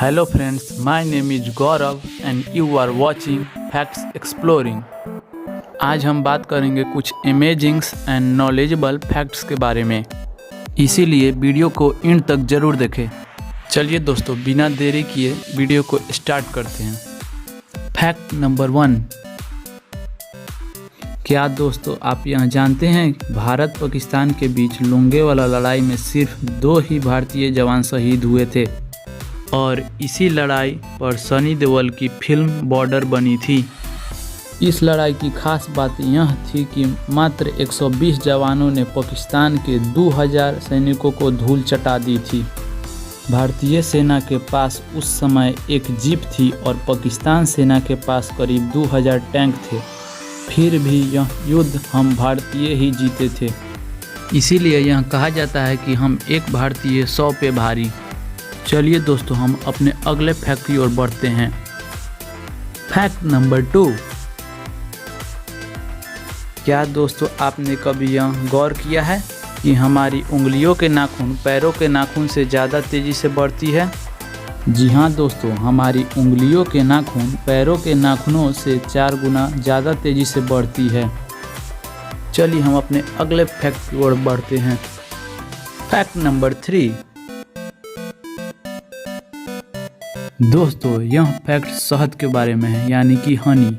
Hello friends, my name is Gaurav and you are watching Facts Exploring। आज हम बात करेंगे कुछ अमेजिंग्स एंड नॉलेजेबल फैक्ट्स के बारे में, इसीलिए वीडियो को एंड तक ज़रूर देखें। चलिए दोस्तों, बिना देरी किए वीडियो को स्टार्ट करते हैं। Fact number 1। क्या दोस्तों आप यह जानते हैं भारत पाकिस्तान के बीच लोंगेवाला लड़ाई में सिर्फ 2 ही भारतीय जवान शहीद हुए थे और इसी लड़ाई पर सनी देओल की फिल्म बॉर्डर बनी थी। इस लड़ाई की खास बात यह थी कि मात्र 120 जवानों ने पाकिस्तान के 2000 सैनिकों को धूल चटा दी थी। भारतीय सेना के पास उस समय एक जीप थी और पाकिस्तान सेना के पास करीब 2000 टैंक थे। फिर भी यह युद्ध हम भारतीय ही जीते थे। इसीलिए यह कहा जाता है कि हम एक भारतीय 100 पे भारी। चलिए दोस्तों, हम अपने अगले फैक्ट की ओर बढ़ते हैं। Fact number 2। क्या दोस्तों आपने कभी यह गौर किया है कि हमारी उंगलियों के नाखून पैरों के नाखून से ज़्यादा तेज़ी से बढ़ती है? जी हाँ दोस्तों, हमारी उंगलियों के नाखून पैरों के नाखूनों से 4 गुना ज़्यादा तेज़ी से बढ़ती है। चलिए हम अपने अगले फैक्ट की ओर बढ़ते हैं। Fact number 3। दोस्तों यह फैक्ट शहद के बारे में है, यानी कि हनी।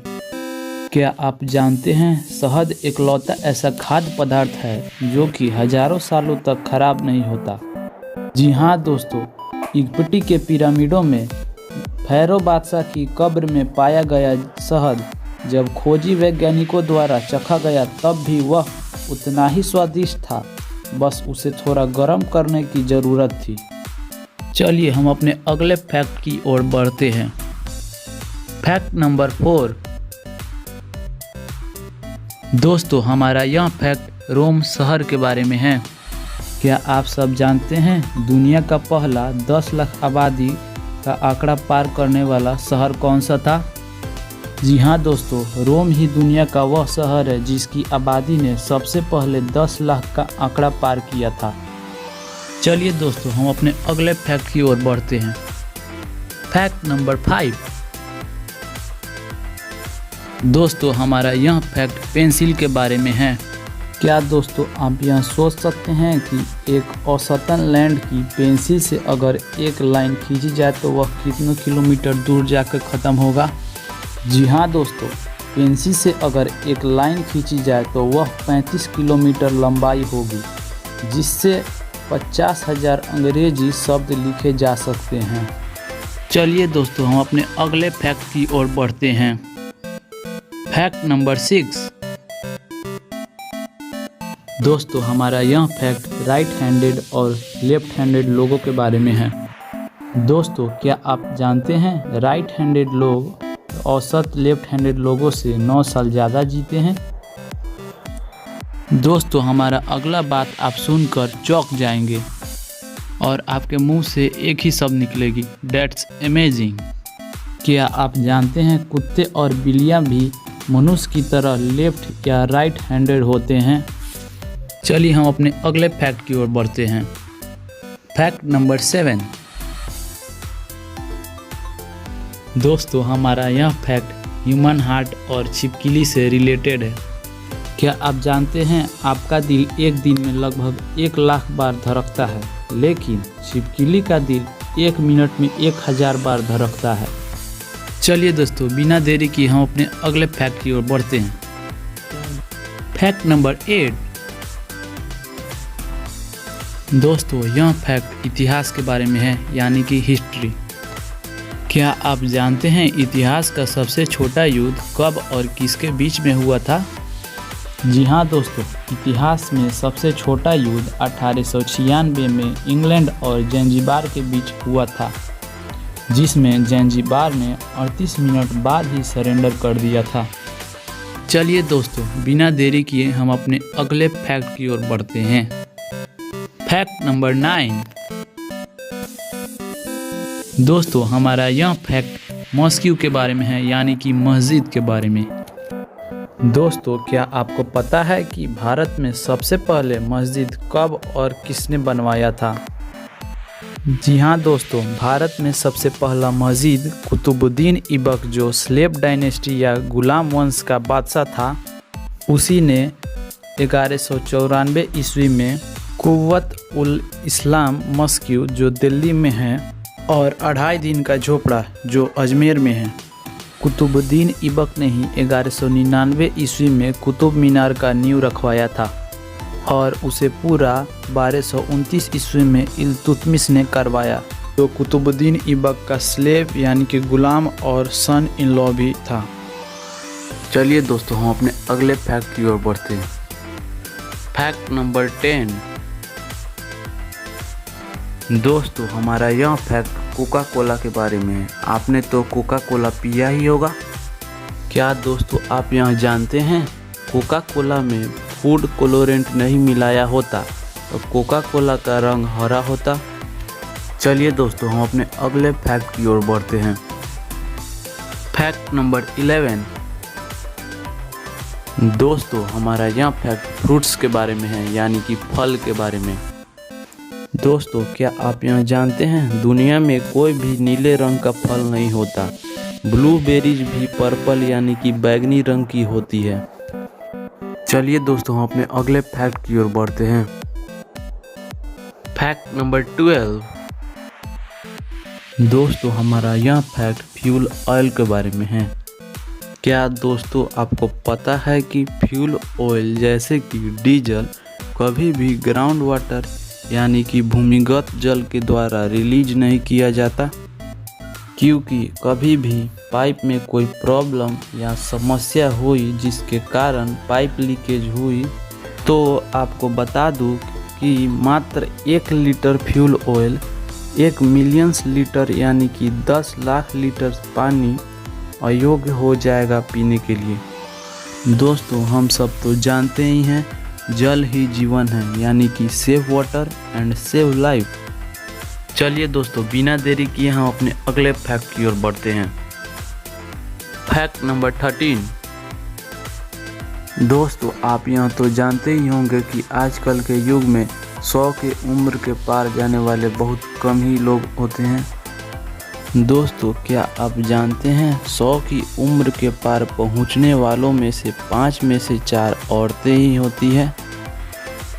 क्या आप जानते हैं शहद इकलौता ऐसा खाद्य पदार्थ है जो कि हजारों सालों तक खराब नहीं होता। जी हाँ दोस्तों, इजिप्ट के पिरामिडों में फैरो बादशाह की कब्र में पाया गया शहद जब खोजी वैज्ञानिकों द्वारा चखा गया तब भी वह उतना ही स्वादिष्ट था, बस उसे थोड़ा गर्म करने की ज़रूरत थी। चलिए हम अपने अगले फैक्ट की ओर बढ़ते हैं। Fact number 4। दोस्तों हमारा यह फैक्ट रोम शहर के बारे में है। क्या आप सब जानते हैं दुनिया का पहला 10 लाख आबादी का आंकड़ा पार करने वाला शहर कौन सा था? जी हाँ दोस्तों, रोम ही दुनिया का वह शहर है जिसकी आबादी ने सबसे पहले 10 लाख का आंकड़ा पार किया था। चलिए दोस्तों, हम अपने अगले फैक्ट की ओर बढ़ते हैं। Fact number 5। दोस्तों हमारा यह फैक्ट पेंसिल के बारे में है। क्या दोस्तों आप यह सोच सकते हैं कि एक औसतन लैंड की पेंसिल से अगर एक लाइन खींची जाए तो वह कितने किलोमीटर दूर जाकर ख़त्म होगा? जी हाँ दोस्तों, पेंसिल से अगर एक लाइन खींची जाए तो वह 35 किलोमीटर लंबाई होगी, जिससे 50,000 अंग्रेजी शब्द लिखे जा सकते हैं। चलिए दोस्तों, हम अपने अगले फैक्ट की ओर बढ़ते हैं। Fact number 6। दोस्तों हमारा यह फैक्ट राइट हैंडेड और लेफ्ट हैंडेड लोगों के बारे में है। दोस्तों क्या आप जानते हैं राइट हैंडेड लोग औसत लेफ्ट हैंडेड लोगों से 9 साल ज़्यादा जीते हैं? दोस्तों हमारा अगला बात आप सुनकर चौंक जाएंगे और आपके मुंह से एक ही शब्द निकलेगी, दैट्स अमेजिंग। क्या आप जानते हैं कुत्ते और बिल्लियां भी मनुष्य की तरह लेफ्ट या राइट हैंडेड होते हैं? चलिए हम अपने अगले फैक्ट की ओर बढ़ते हैं। Fact number 7। दोस्तों हमारा यह फैक्ट ह्यूमन हार्ट और छिपकली से रिलेटेड है। क्या आप जानते हैं आपका दिल एक दिन में लगभग 1 लाख बार धड़कता है, लेकिन छिपकली का दिल 1 मिनट में 1000 बार धड़कता है। चलिए दोस्तों, बिना देरी किए हम अपने अगले फैक्ट की ओर बढ़ते हैं। Fact number 8। दोस्तों यह फैक्ट इतिहास के बारे में है, यानी कि हिस्ट्री। क्या आप जानते हैं इतिहास का सबसे छोटा युद्ध कब और किसके बीच में हुआ था? जी हाँ दोस्तों, इतिहास में सबसे छोटा युद्ध 1896 में इंग्लैंड और ज़ंजीबार के बीच हुआ था, जिसमें ज़ंजीबार ने 38 मिनट बाद ही सरेंडर कर दिया था। चलिए दोस्तों, बिना देरी किए हम अपने अगले फैक्ट की ओर बढ़ते हैं। Fact number 9। दोस्तों हमारा यह फैक्ट मॉस्क्यू के बारे में है, यानी कि मस्जिद के बारे में। दोस्तों क्या आपको पता है कि भारत में सबसे पहले मस्जिद कब और किसने बनवाया था? जी हाँ दोस्तों, भारत में सबसे पहला मस्जिद कुतुबुद्दीन ऐबक जो स्लेव डायनेस्टी या गुलाम वंश का बादशाह था, उसी ने 1194 ईस्वी में कुव्वत उल इस्लाम मस्क जो दिल्ली में है और 2.5 दिन का झोपड़ा जो अजमेर में है, कुतुबुद्दीन ऐबक ने ही 1199 ईस्वी में कुतुब मीनार का नींव रखवाया था और उसे पूरा 1229 ईस्वी में इल्तुतमिश ने करवाया, जो कुतुबुद्दीन ऐबक का स्लेव यानी कि गुलाम और सन इन लॉ भी था। चलिए दोस्तों, हम अपने अगले फैक्ट की ओर बढ़ते हैं। Fact number 10। दोस्तों, हमारा यह फैक्ट कोका कोला के बारे में है। आपने तो कोका कोला पिया ही होगा। क्या दोस्तों आप यह जानते हैं, कोका कोला में फूड कलोरेंट नहीं मिलाया होता तो कोका कोला का रंग हरा होता। चलिए दोस्तों, हम अपने अगले फैक्ट की ओर बढ़ते हैं। Fact number 11। दोस्तों, हमारा यह फैक्ट फ्रूट्स के बारे में है, यानी कि फल के बारे में। दोस्तों, क्या आप यह जानते हैं, दुनिया में कोई भी नीले रंग का फल नहीं होता। ब्लूबेरीज भी पर्पल यानी कि बैंगनी रंग की होती है। चलिए दोस्तों, हम अपने अगले फैक्ट की ओर बढ़ते हैं। Fact number 12। दोस्तों, हमारा यह फैक्ट फ्यूल ऑयल के बारे में है। क्या दोस्तों आपको पता है कि फ्यूल ऑयल जैसे कि डीजल कभी भी ग्राउंड वाटर यानी कि भूमिगत जल के द्वारा रिलीज नहीं किया जाता, क्योंकि कभी भी पाइप में कोई प्रॉब्लम या समस्या हुई जिसके कारण पाइप लीकेज हुई, तो आपको बता दूं कि मात्र 1 litre fuel oil 1 million litre यानी कि 10 लाख लीटर पानी अयोग्य हो जाएगा पीने के लिए। दोस्तों, हम सब तो जानते ही हैं, जल ही जीवन है, यानी कि save water and save life. चलिए दोस्तों, बिना देरी किए हम अपने अगले फैक्ट की ओर बढ़ते हैं। Fact number 13। दोस्तों, आप यह तो जानते ही होंगे कि आजकल के युग में 100 की उम्र के पार जाने वाले बहुत कम ही लोग होते हैं। दोस्तों, क्या आप जानते हैं 100 की उम्र के पार पहुंचने वालों में से 5 में से 4 औरतें ही होती हैं।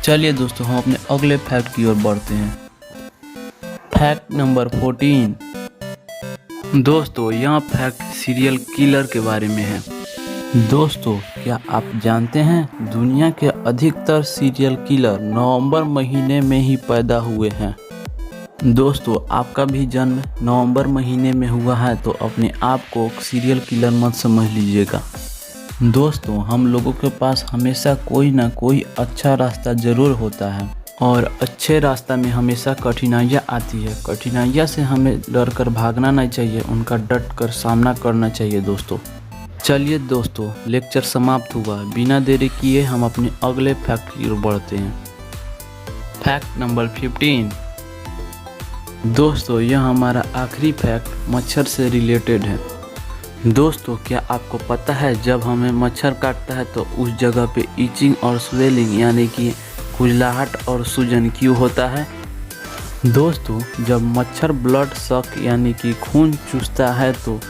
चलिए दोस्तों, हम अपने अगले फैक्ट की ओर बढ़ते हैं। Fact number 14। दोस्तों, यह फैक्ट सीरियल किलर के बारे में है। दोस्तों, क्या आप जानते हैं दुनिया के अधिकतर सीरियल किलर नवंबर महीने में ही पैदा हुए हैं। दोस्तों, आपका भी जन्म नवंबर महीने में हुआ है तो अपने आप को सीरियल किलर मत समझ लीजिएगा। दोस्तों, हम लोगों के पास हमेशा कोई ना कोई अच्छा रास्ता ज़रूर होता है और अच्छे रास्ता में हमेशा कठिनाइयाँ आती है। कठिनाइयाँ से हमें डर कर भागना नहीं चाहिए, उनका डट कर सामना करना चाहिए। दोस्तों, चलिए दोस्तों, लेक्चर समाप्त हुआ। बिना देरी किए हम अपने अगले फैक्ट की ओर बढ़ते हैं। Fact number 15। दोस्तों, यह हमारा आखिरी फैक्ट मच्छर से रिलेटेड है। दोस्तों, क्या आपको पता है जब हमें मच्छर काटता है तो उस जगह पे ईचिंग और स्वेलिंग यानी कि खुजलाहट और सूजन क्यों होता है? दोस्तों, जब मच्छर ब्लड सक यानी कि खून चूसता है तो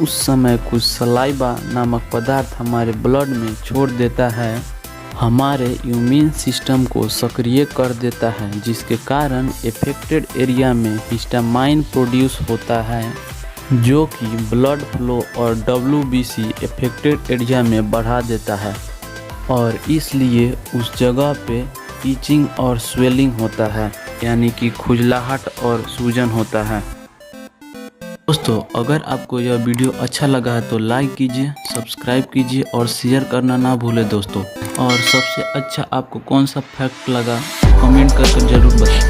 उस समय कुछ सलाइवा नामक पदार्थ हमारे ब्लड में छोड़ देता है, हमारे इम्यून सिस्टम को सक्रिय कर देता है, जिसके कारण एफेक्टेड एरिया में हिस्टामाइन प्रोड्यूस होता है, जो कि ब्लड फ्लो और WBC एफेक्टेड एरिया में बढ़ा देता है और इसलिए उस जगह पे ईचिंग और स्वेलिंग होता है, यानी कि खुजलाहट और सूजन होता है। दोस्तों, अगर आपको यह वीडियो अच्छा लगा है तो लाइक कीजिए, सब्सक्राइब कीजिए और शेयर करना ना भूलें दोस्तों। और सबसे अच्छा आपको कौन सा फैक्ट लगा कमेंट करके जरूर बताएं।